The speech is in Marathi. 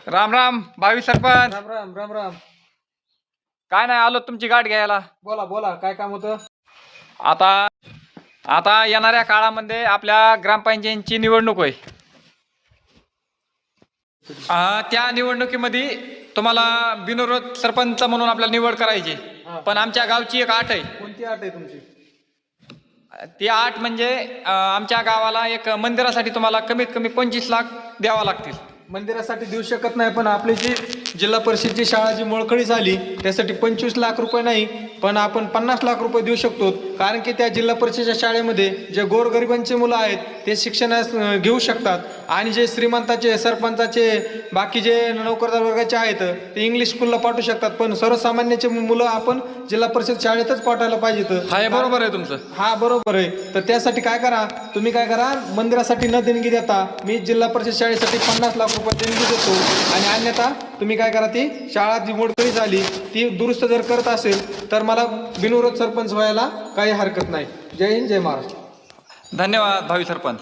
राम राम भावी सरपंच. राम राम राम राम. काय नाही, आलो तुमची गाठ घ्यायला. बोला बोला, काय काम होतं? आता आता येणाऱ्या काळामध्ये आपल्या ग्रामपंचायतीची निवडणूक होय. त्या निवडणुकीमध्ये तुम्हाला बिनविरोध सरपंच म्हणून आपल्याला निवड करायची. पण आमच्या गावची एक अट आहे. कोणती अट आहे तुमची? ती अट म्हणजे आमच्या गावाला एक मंदिरासाठी तुम्हाला कमीत कमी 25 लाख द्यावा लागतील. मंदिरासाठी देऊ शकत नाही, पण आपली जी जिल्हा परिषदची शाळा जी मोडकळी झाली त्यासाठी 25 लाख रुपये नाही, पण आपण 50 लाख रुपये देऊ शकतो. कारण की त्या जिल्हा परिषदेच्या शाळेमध्ये जे गोरगरिबांचे मुलं आहेत ते शिक्षणास घेऊ शकतात, आणि जे श्रीमंताचे, सरपंचाचे, बाकी जे नोकरदार वर्गाचे आहेत ते इंग्लिश स्कूलला पाठवू शकतात, पण सर्वसामान्याचे मुलं आपण जिल्हा परिषद शाळेतच पाठवायला पाहिजे. हा, बरोबर आहे तुमचं. हा बरोबर आहे. तर त्यासाठी काय करा, तुम्ही काय करा, मंदिरासाठी न देणगी देता मी जिल्हा परिषद शाळेसाठी 50 लाख रुपये देणगी देतो, आणि अन्यथा तुम्ही काय करा, ती शाळा जी मोडकळी झाली ती दुरुस्त जर करत असेल तर मला बिनविरोध सरपंच व्हायला काही हरकत नाही. जय हिंद, जय महाराष्ट्र. धन्यवाद भावी सरपंच.